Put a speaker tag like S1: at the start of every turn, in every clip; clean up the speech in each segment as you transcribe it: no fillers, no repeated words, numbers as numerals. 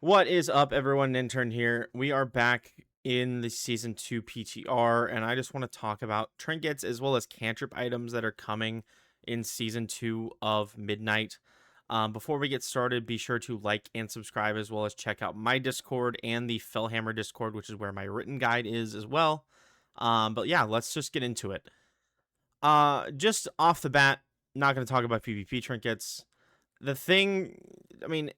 S1: What is up, everyone? Nintern here. We are back in the Season 2 PTR, and I just want to talk about trinkets as well as cantrip items that are coming in Season 2 of Midnight. Before we get started, be sure to like and subscribe, as well as check out my Discord and the Fellhammer Discord, which is where my written guide is as well. But yeah, let's just get into it. Just off the bat, not going to talk about PvP trinkets. The thing, I mean,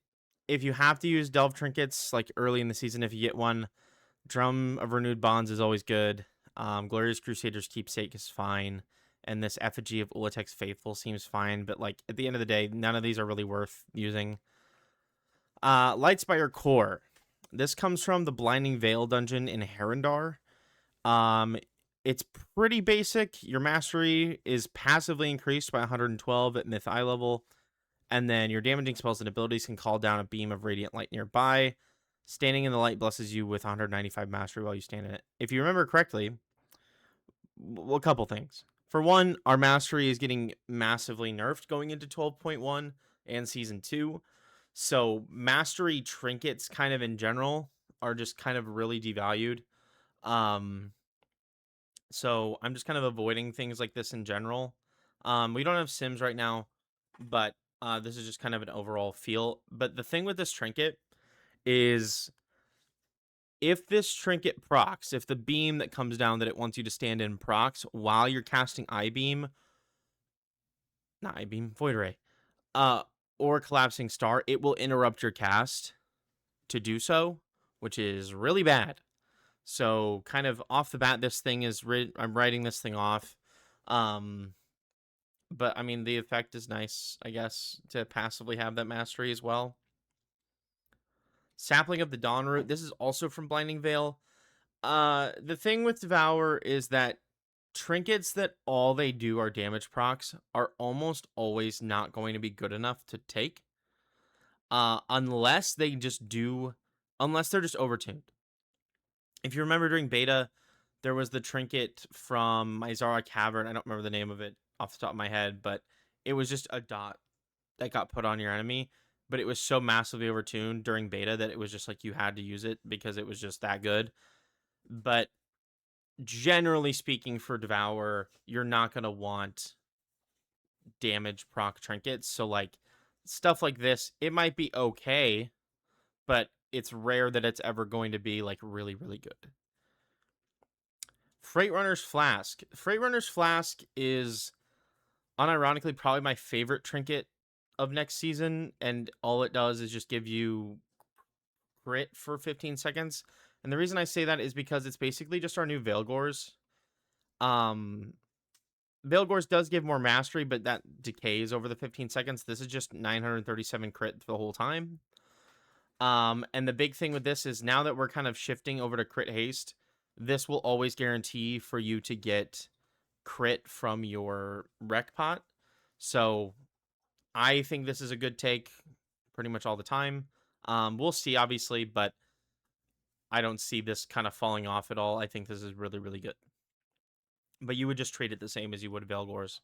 S1: if you have to use Delve trinkets like early in the season, if you get one, Drum of Renewed Bonds is always good. Glorious Crusader's Keepsake is fine, and this effigy of Ulatek's Faithful seems fine. But like at the end of the day, none of these are really worth using. Lightspire Core. This comes from the Blinding Veil dungeon in Ren'dorei. Um, it's pretty basic. Your mastery is passively increased by 112 at Myth Eye level. And then your damaging spells and abilities can call down a beam of radiant light nearby. Standing in the light blesses you with 195 mastery while you stand in it. If you remember correctly, a couple things. For one, our mastery is getting massively nerfed going into 12.1 and Season 2. So mastery trinkets kind of in general are just kind of really devalued. So I'm just kind of avoiding things like this in general. We don't have Sims right now, but this is just kind of an overall feel. But the thing with this trinket is if this trinket procs, if the beam that comes down that it wants you to stand in procs while you're casting Void Ray, uh, or Collapsing Star, it will interrupt your cast to do so, which is really bad. So kind of off the bat, this thing is I'm writing this thing off. But I mean, the effect is nice, I guess, to passively have that mastery as well. Sapling of the Dawn Root. This is also from Blinding Veil. The thing with Devourer is that trinkets that all they do are damage procs are almost always not going to be good enough to take. Unless they're just overtuned. If you remember during beta, there was the trinket from Mizara Cavern. I don't remember the name of it off the top of my head, but it was just a dot that got put on your enemy. But it was so massively overtuned during beta that it was just like you had to use it because it was just that good. But generally speaking, for Devour, you're not going to want damage proc trinkets. So, like, stuff like this, it might be okay, but it's rare that it's ever going to be, like, really, really good. Freightrunner's Flask. Freightrunner's Flask is unironically probably my favorite trinket of next season, and all it does is just give you crit for 15 seconds. And the reason I say that is because it's basically just our new Veilgors. Veilgors does give more mastery, but that decays over the 15 seconds. This is just 937 crit the whole time. And the big thing with this is now that we're kind of shifting over to crit haste, this will always guarantee for you to get crit from your rec pot. So I think this is a good take pretty much all the time. We'll see, obviously, but I don't see this kind of falling off at all. I think this is really, really good. But you would just treat it the same as you would Veilgors.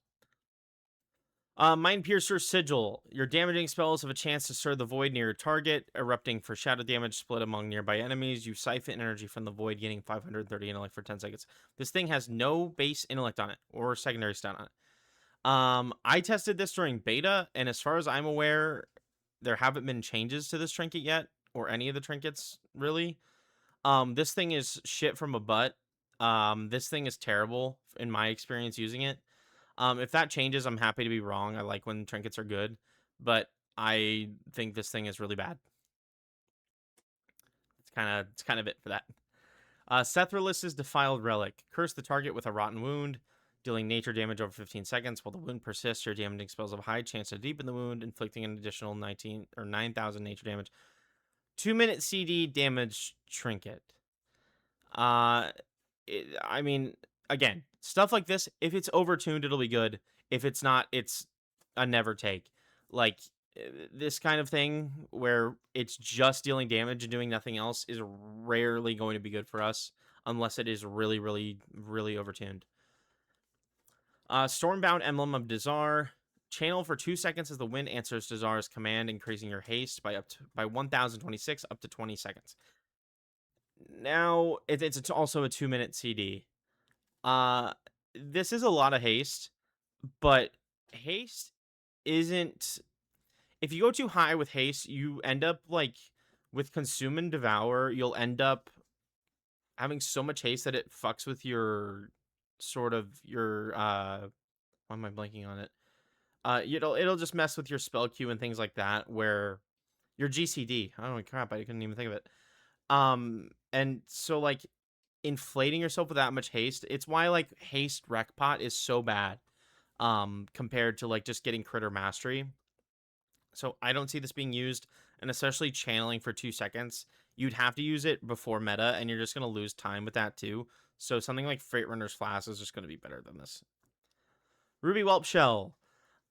S1: Mind Piercer Sigil. Your damaging spells have a chance to stir the void near your target, erupting for shadow damage split among nearby enemies. You siphon energy from the void, gaining 530 intellect for 10 seconds. This thing has no base intellect on it or secondary stun on it. I tested this during beta, and as far as I'm aware, there haven't been changes to this trinket yet, or any of the trinkets, really. This thing is shit from a butt. This thing is terrible in my experience using it. If that changes, I'm happy to be wrong. I like when trinkets are good, but I think this thing is really bad. It's kind of it for that. Sethralis's Defiled Relic. Curse the target with a rotten wound, dealing nature damage over 15 seconds. While the wound persists, your damaging spells have a high chance to deepen the wound, inflicting an additional 9,000 nature damage. 2-minute CD damage trinket. I mean, again, stuff like this, if it's overtuned, it'll be good. If it's not, it's a never take. Like, this kind of thing where it's just dealing damage and doing nothing else is rarely going to be good for us unless it is really, really, really overtuned. Stormbound Emblem of Dazar. Channel for 2 seconds as the wind answers to Zara's command, increasing your haste by 1026 up to 20 seconds. Now, it's also a 2-minute CD. This is a lot of haste, but haste isn't... If you go too high with haste, you end up, like, with Consume and Devour, you'll end up having so much haste that it fucks with your, why am I blanking on it? It'll just mess with your spell queue and things like that, where your GCD. Oh, crap, I couldn't even think of it. And so, like, inflating yourself with that much haste, it's why, like, haste rec pot is so bad, compared to, like, just getting critter mastery. So I don't see this being used, and especially channeling for 2 seconds. You'd have to use it before meta, and you're just going to lose time with that too. So something like Freight Runner's Flask is just going to be better than this. Ruby Whelp Shell.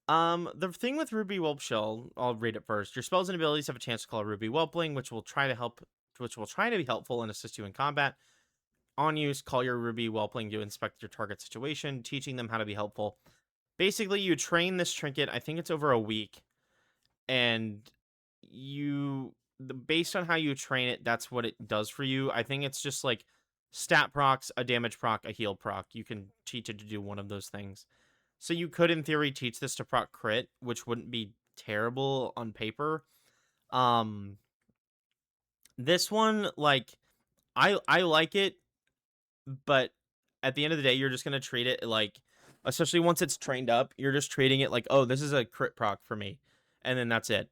S1: The thing with Ruby Whelp Shell, I'll read it first. Your spells and abilities have a chance to call a Ruby Whelpling, which will try to be helpful and assist you in combat. On use, call your Ruby Whelpling to inspect your target situation, teaching them how to be helpful. Basically, you train this trinket, I think it's over a week, and based on how you train it, that's what it does for you. I think it's just like stat procs, a damage proc, a heal proc. You can teach it to do one of those things. So you could, in theory, teach this to proc crit, which wouldn't be terrible on paper. This one, like, I like it, but at the end of the day, you're just gonna treat it like, especially once it's trained up, you're just treating it like, oh, this is a crit proc for me, and then that's it.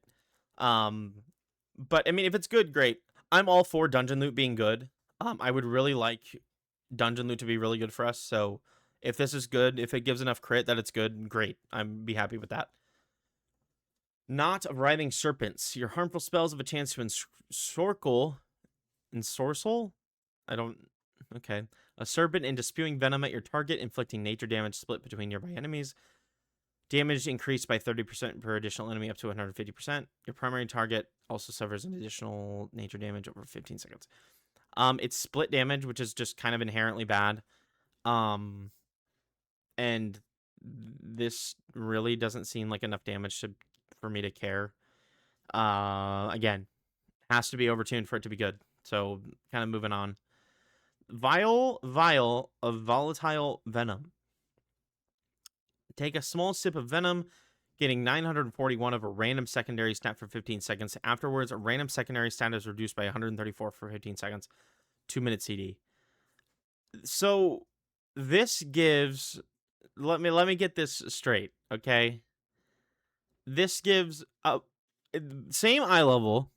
S1: But I mean, if it's good, great. I'm all for dungeon loot being good. I would really like dungeon loot to be really good for us. So if this is good, if it gives enough crit that it's good, great. I'd be happy with that. Knot of Writhing Serpents. Your harmful spells have a chance to ensorcel? I don't... Okay. A serpent into spewing venom at your target, inflicting nature damage split between nearby enemies. Damage increased by 30% per additional enemy up to 150%. Your primary target also suffers an additional nature damage over 15 seconds. It's split damage, which is just kind of inherently bad. And this really doesn't seem like enough damage for me to care. Again, has to be overtuned for it to be good. So, kind of moving on. Vial of volatile venom. Take a small sip of venom, getting 941 of a random secondary stat for 15 seconds. Afterwards, a random secondary stat is reduced by 134 for 15 seconds. 2-minute CD. So this gives... Let me get this straight, okay? This gives same eye level.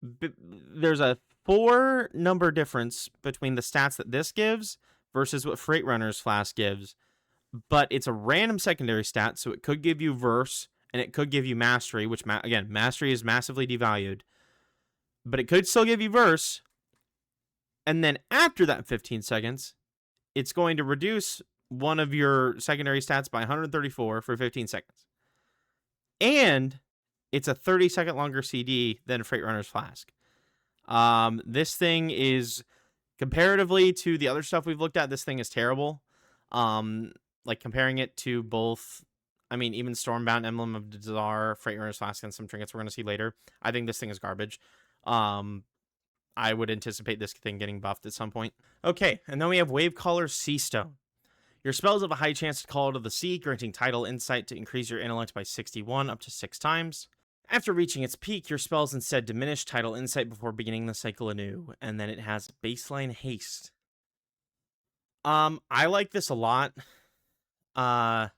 S1: There's a 4 number difference between the stats that this gives versus what Freight Runner's Flask gives. But it's a random secondary stat, so it could give you Verse, and it could give you Mastery, which, again, Mastery is massively devalued. But it could still give you Verse, and then after that 15 seconds, it's going to reduce one of your secondary stats by 134 for 15 seconds. And it's a 30-second longer CD than Freight Runner's Flask. This thing is, comparatively to the other stuff we've looked at, this thing is terrible. Like, comparing it to both, I mean, even Stormbound, Emblem of Desire, Freight Runner's Flask, and some trinkets we're going to see later, I think this thing is garbage. I would anticipate this thing getting buffed at some point. Okay, and then we have Wavecaller Seastone. Your spells have a high chance to call to the sea, granting Tidal Insight to increase your intellect by 61 up to 6 times. After reaching its peak, your spells instead diminish Tidal Insight before beginning the cycle anew, and then it has baseline haste. I like this a lot. I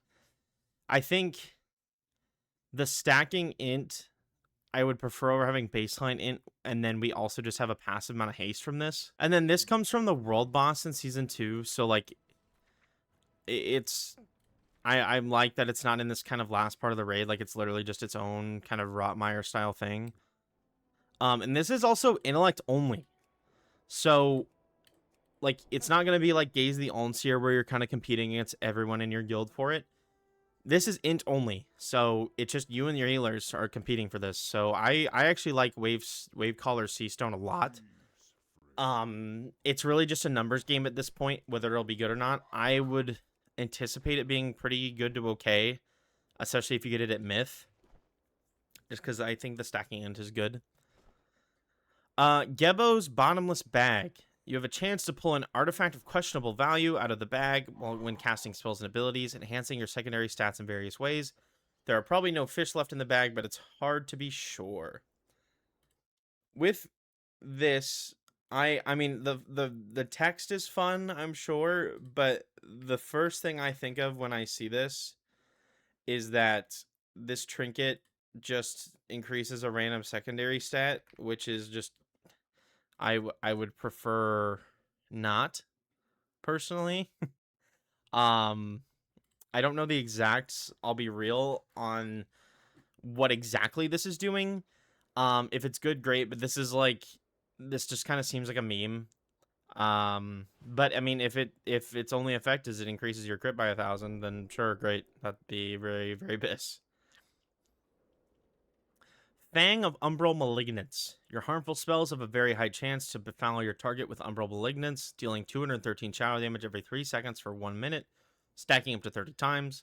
S1: think the stacking int, I would prefer over having baseline int, and then we also just have a passive amount of haste from this. And then this comes from the world boss in Season 2, so, like, I like that it's not in this kind of last part of the raid, like, it's literally just its own kind of Rotmeyer-style thing. And this is also intellect only. So, like, it's not going to be like Gaze the Allseer where you're kind of competing against everyone in your guild for it. This is int only, so it's just you and your healers are competing for this. So I actually like Wavecaller Seastone a lot. It's really just a numbers game at this point, whether it'll be good or not. I would anticipate it being pretty good to okay. especially if you get it at myth, just because I think the stacking end is good. Gebo's Bottomless Bag. You have a chance to pull an artifact of questionable value out of the bag when casting spells and abilities, enhancing your secondary stats in various ways. There are probably no fish left in the bag, but it's hard to be sure. With this, I mean the text is fun, I'm sure, but the first thing I think of when I see this is that this trinket just increases a random secondary stat, which is just I would prefer not, personally. I don't know the exacts, I'll be real, on what exactly this is doing. If it's good, great, but this just kind of seems like a meme. But I mean, if its only effect is it increases your crit by 1,000, then sure, great. That'd be very, very bis. Fang of Umbral Malignance. Your harmful spells have a very high chance to befoul your target with Umbral Malignance, dealing 213 shadow damage every 3 seconds for 1 minute, stacking up to 30 times.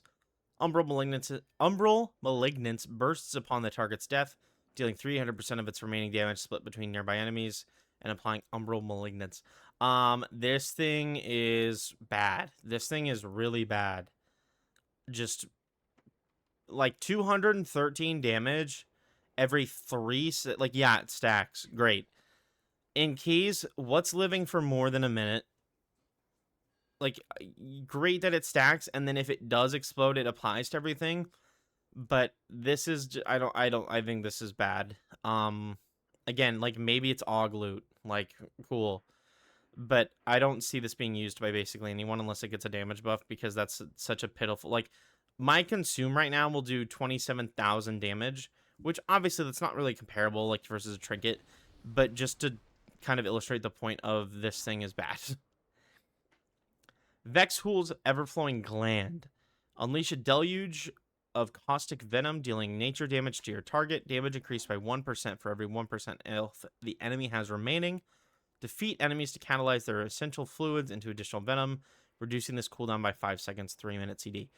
S1: Umbral Malignance bursts upon the target's death, dealing 300% of its remaining damage split between nearby enemies, and applying Umbral Malignance. This thing is bad. This thing is really bad. Just like 213 damage every 3, like, yeah, it stacks. Great. In keys, what's living for more than a minute? Like, great that it stacks, and then if it does explode, it applies to everything. But this is, I think this is bad. Again, like, maybe it's Aug loot. Like, cool. But I don't see this being used by basically anyone unless it gets a damage buff, because that's such a pitiful, like, my consume right now will do 27,000 damage, which obviously that's not really comparable, like, versus a trinket, but just to kind of illustrate the point of this thing is bad. Vexhool's Everflowing Gland. Unleash a deluge of caustic venom, dealing nature damage to your target. Damage increased by 1% for every 1% health the enemy has remaining. Defeat enemies to catalyze their essential fluids into additional venom, reducing this cooldown by 5 seconds, 3-minute CD.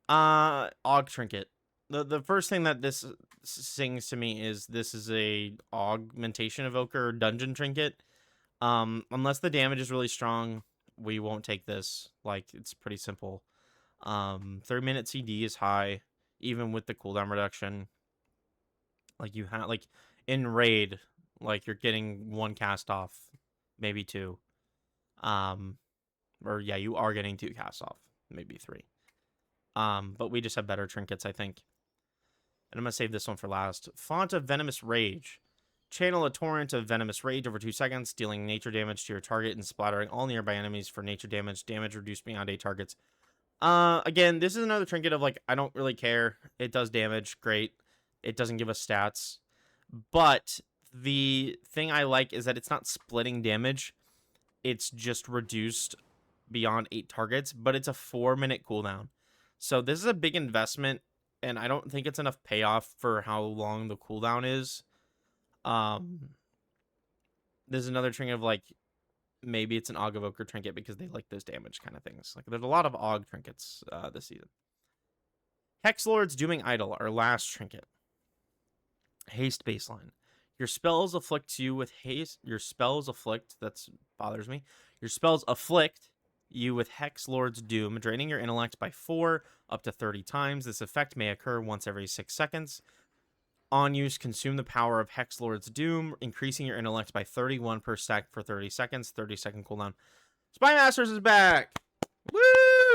S1: Aug Trinket. The first thing that this sings to me is this is a augmentation evoker or dungeon trinket. Unless the damage is really strong, we won't take this. Like, it's pretty simple. 3-minute CD is high, even with the cooldown reduction. Like, you have, like, in raid, like, you're getting 1 cast off, maybe 2. Or yeah, you are getting 2 cast off, maybe 3. But we just have better trinkets, I think. And I'm gonna save this one for last. Font of Venomous Rage. Channel a torrent of Venomous Rage over 2 seconds, dealing nature damage to your target and splattering all nearby enemies for nature damage. Damage reduced beyond 8 targets. Again, this is another trinket of, like, I don't really care. It does damage, great. It doesn't give us stats. But the thing I like is that it's not splitting damage. It's just reduced beyond 8 targets, but it's a 4-minute cooldown. So this is a big investment, and I don't think it's enough payoff for how long the cooldown is. There's another trinket of, like, maybe it's an Aug Evoker trinket because they like those damage kind of things. Like, there's a lot of Aug trinkets this season. Hexlord's Dooming Idol, our last trinket. Haste baseline. Your spells afflict you with haste. Your spells afflict, that bothers me. Your spells afflict you with Hexlord's Doom, draining your intellect by 4 up to 30 times. This effect may occur once every 6 seconds. On use, consume the power of Hexlord's Doom, increasing your intellect by 31 per stack for 30 seconds. 30-second cooldown. Spy Masters is back! Woo!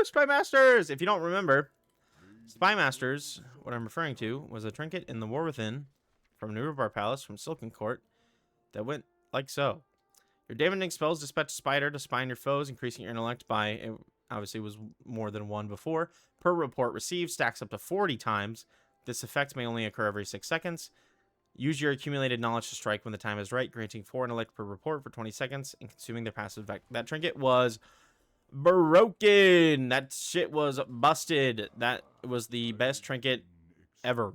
S1: Spy Masters! If you don't remember, Spy Masters, what I'm referring to, was a trinket in the War Within from Nurubar Palace from Silken Court that went like so. Your damaging spells dispatch Spider to spy on your foes, increasing your intellect by, it obviously was more than 1 before, per report received, stacks up to 40 times. This effect may only occur every 6 seconds. Use your accumulated knowledge to strike when the time is right, granting 4 intellect per report for 20 seconds and consuming their passive effect. That trinket was broken. That shit was busted. That was the best trinket ever.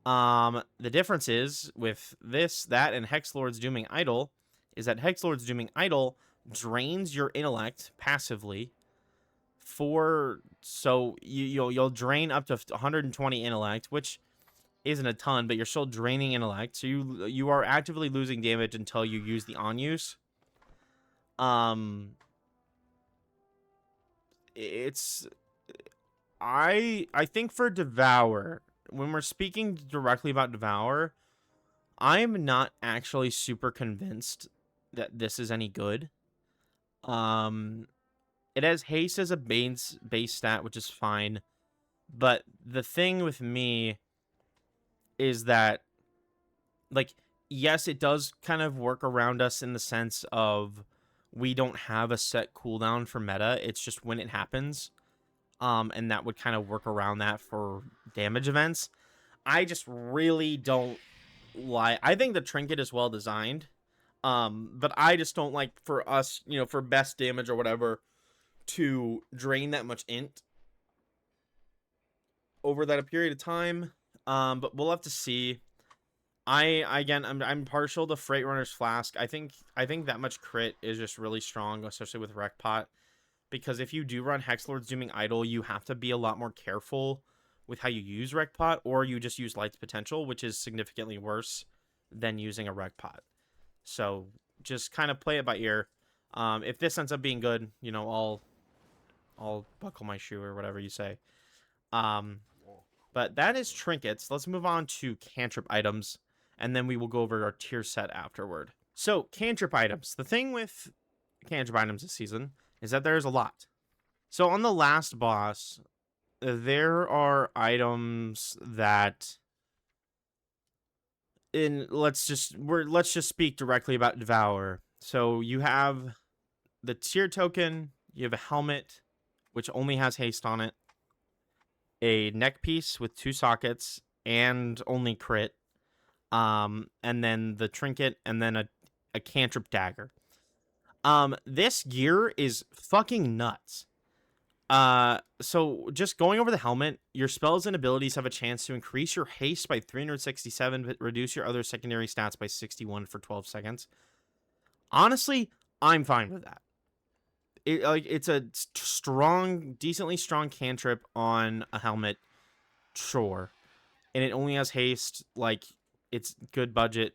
S1: The difference is with this, that, and Hexlord's Dooming Idol is that Hexlord's Dooming Idol drains your intellect passively so you'll drain up to 120 intellect, which isn't a ton, but you're still draining intellect. So you are actively losing damage until you use the on use. It's I think for Devour, when we're speaking directly about Devour, I'm not actually super convinced that this is any good. It has haste as a base stat, which is fine. But the thing with me is that, like, yes, it does kind of work around us in the sense of we don't have a set cooldown for meta. It's just when it happens. And that would kind of work around that for damage events. I just really don't like. I think the trinket is well designed. But I just don't like for us, for best damage or whatever, to drain that much int over that period of time. But we'll have to see. I'm partial to Freight Runner's Flask. I think that much crit is just really strong, especially with Wreckpot. Because if you do run Hexlord's Dooming Idol, you have to be a lot more careful with how you use Wreckpot, or you just use Light's Potential, which is significantly worse than using a Wreckpot. So just kind of play it by ear. If this ends up being good, I'll buckle my shoe or whatever you say. But that is Trinkets. Let's move on to cantrip items, and then we will go over our tier set afterward. So cantrip items. The thing with cantrip items this season is that there's a lot. So on the last boss, there are items that let's just speak directly about Devourer. So you have the tier token, you have a helmet, which only has haste on it, a neck piece with 2 sockets and only crit, and then the trinket, and then a cantrip dagger. This gear is fucking nuts. So just going over the helmet, your spells and abilities have a chance to increase your haste by 367, but reduce your other secondary stats by 61 for 12 seconds. Honestly, I'm fine with that. It's a strong, decently strong cantrip on a helmet, sure. And it only has haste, like, it's good budget,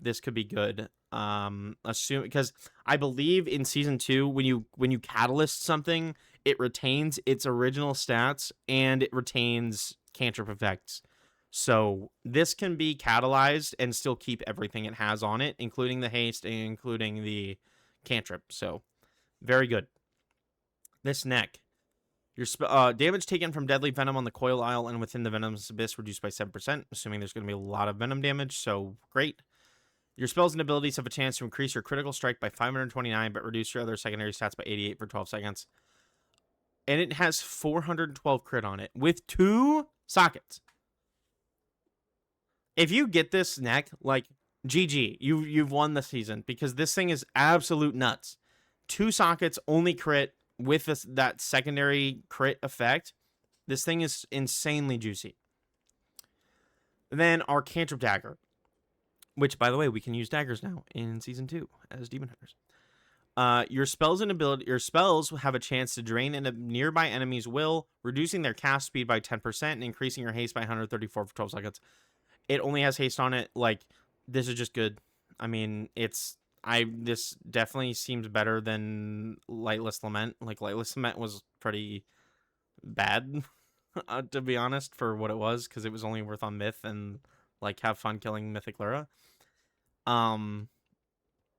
S1: this could be good. Because I believe in season 2, when you catalyst something, it retains its original stats and it retains cantrip effects. So this can be catalyzed and still keep everything it has on it, including the haste and including the cantrip. So very good. This neck. Your damage taken from deadly venom on the coil isle and within the venom's abyss reduced by 7%, assuming there's going to be a lot of venom damage, so great. Your spells and abilities have a chance to increase your critical strike by 529, but reduce your other secondary stats by 88 for 12 seconds. And it has 412 crit on it with 2 sockets. If you get this neck, like, GG, you've won the season, because this thing is absolute nuts. 2 sockets, only crit, with that secondary crit effect. This thing is insanely juicy. Then our cantrip dagger, which, by the way, we can use daggers now in season 2 as demon hunters. Your spells have a chance to drain a nearby enemy's will, reducing their cast speed by 10% and increasing your haste by 134 for 12 seconds. It only has haste on it. Like, this is just good. I mean, this definitely seems better than Lightless Lament. Like, Lightless Lament was pretty bad, to be honest, for what it was, because it was only worth on Myth and, like, have fun killing Mythic Lyra.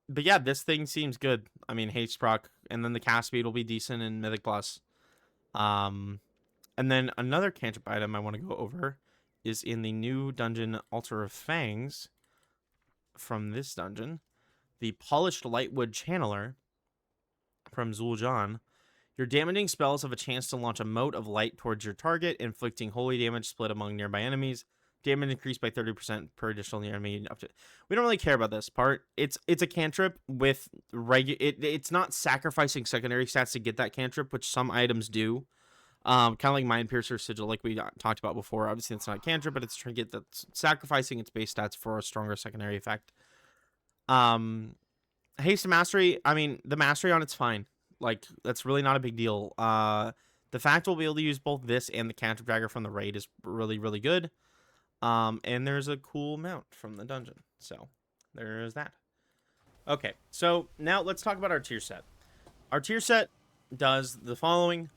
S1: But yeah, this thing seems good. I mean, haste proc, and then the cast speed will be decent in Mythic Plus. And then another cantrip item I want to go over is in the new dungeon Altar of Fangs from this dungeon. The Polished Lightwood Channeler from Zul'Jan. Your damaging spells have a chance to launch a mote of light towards your target, inflicting holy damage split among nearby enemies. Damage increased by 30% per additional enemy. We don't really care about this part. It's a cantrip with it's not sacrificing secondary stats to get that cantrip, which some items do. Kind of like Mind Piercer Sigil, like we talked about before. Obviously, it's not a cantrip, but it's a trinket that's sacrificing its base stats for a stronger secondary effect. Haste and Mastery, I mean, the Mastery on it's fine. Like, that's really not a big deal. The fact we'll be able to use both this and the cantrip dagger from the raid is really, really good. And there's a cool mount from the dungeon. So there's that. Okay, so now let's talk about our tier set. Our tier set does the following.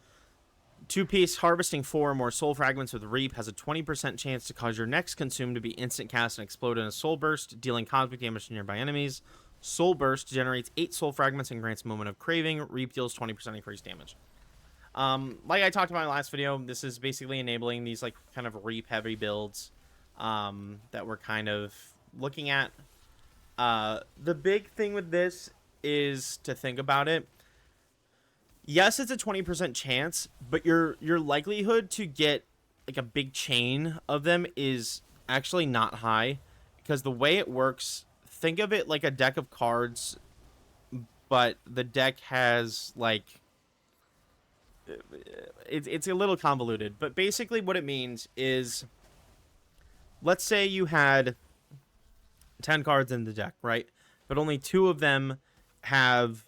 S1: 2-piece harvesting 4 or more soul fragments with Reap has a 20% chance to cause your next consume to be instant cast and explode in a soul burst, dealing cosmic damage to nearby enemies. Soul burst generates 8 soul fragments and grants moment of craving. Reap deals 20% increased damage. Like I talked about in my last video, this is basically enabling these like kind of Reap heavy builds that we're kind of looking at. The big thing with this is to think about it. Yes, it's a 20% chance, but your likelihood to get like a big chain of them is actually not high, because the way it works, think of it like a deck of cards, but the deck has like it's a little convoluted, but basically what it means is, let's say you had 10 cards in the deck, right? But only 2 of them have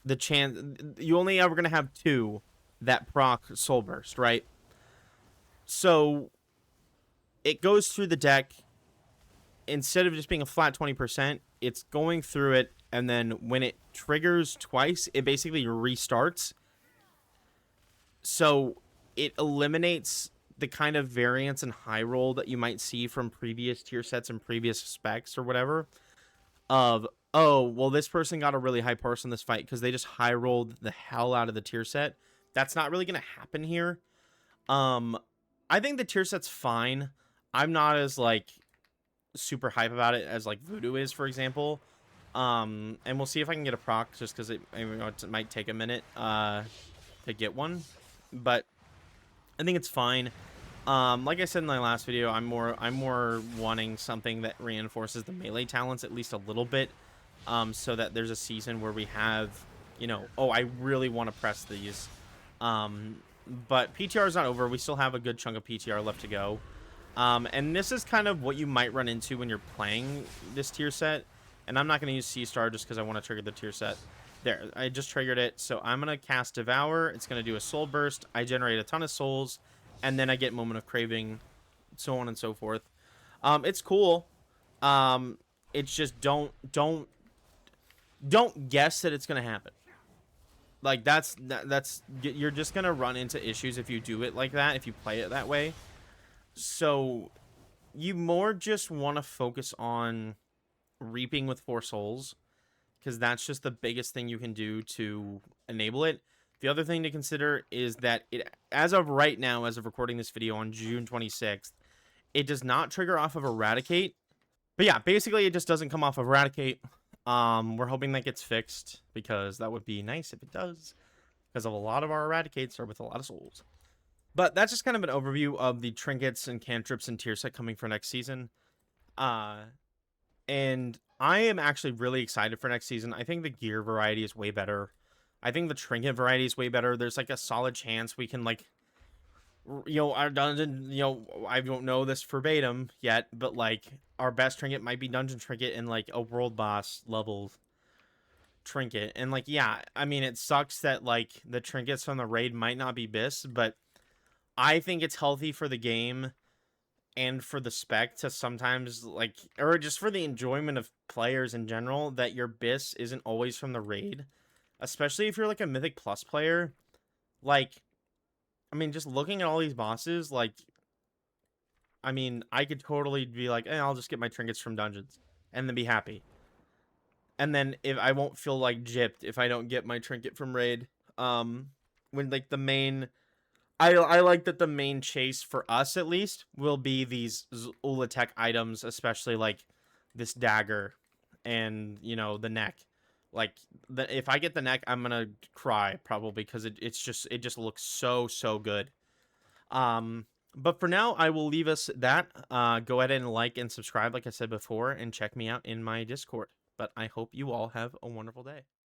S1: the chance. You only ever gonna have 2 that proc soul burst, right? So it goes through the deck. Instead of just being a flat 20%, it's going through it, and then when it triggers twice, it basically restarts. So it eliminates the kind of variance and high roll that you might see from previous tier sets and previous specs or whatever, of, oh, well, this person got a really high parse in this fight because they just high rolled the hell out of the tier set. That's not really going to happen here. I think the tier set's fine. I'm not as like super hype about it as like Voodoo is, for example. And we'll see if I can get a proc, just because it might take a minute to get one, but I think it's fine. Like I said in my last video, I'm more wanting something that reinforces the melee talents at least a little bit, so that there's a season where we have, you know, oh, I really want to press these. But PTR is not over. We still have a good chunk of PTR left to go. And this is kind of what you might run into when you're playing this tier set. And I'm not going to use C-Star just because I want to trigger the tier set. There, I just triggered it. So I'm going to cast Devourer. It's going to do a soul burst. I generate a ton of souls. And then I get Moment of Craving, so on and so forth. It's cool. It's just don't guess that it's going to happen. Like, that's you're just going to run into issues if you do it like that, if you play it that way. So you more just want to focus on reaping with 4 souls, because that's just the biggest thing you can do to enable it. The other thing to consider is that it, as of right now, as of recording this video on June 26th, it does not trigger off of Eradicate. But yeah, basically it just doesn't come off of Eradicate. We're hoping that gets fixed, because that would be nice if it does, because a lot of our Eradicates are with a lot of souls. But that's just kind of an overview of the trinkets and cantrips and tier set coming for next season. And I am actually really excited for next season. I think the gear variety is way better. I think the trinket variety is way better. There's like a solid chance we can, like, you know, our dungeon, you know, I don't know this verbatim yet, but like our best trinket might be dungeon trinket and like a world boss level trinket. And like, yeah, I mean, it sucks that like the trinkets from the raid might not be BIS, but I think it's healthy for the game and for the spec to sometimes, like, or just for the enjoyment of players in general, that your BIS isn't always from the raid. Especially if you're like a Mythic Plus player. Like, I mean, just looking at all these bosses, like, I mean, I could totally be like, I'll just get my trinkets from dungeons and then be happy. And then if I won't feel like gypped if I don't get my trinket from raid. When like the main, I like that the main chase for us at least will be these Ulatech items, especially like this dagger and, you know, the neck. Like, if I get the neck, I'm gonna cry probably, because it just looks so good. But for now, I will leave us that. Go ahead and like and subscribe, like I said before, and check me out in my Discord. But I hope you all have a wonderful day.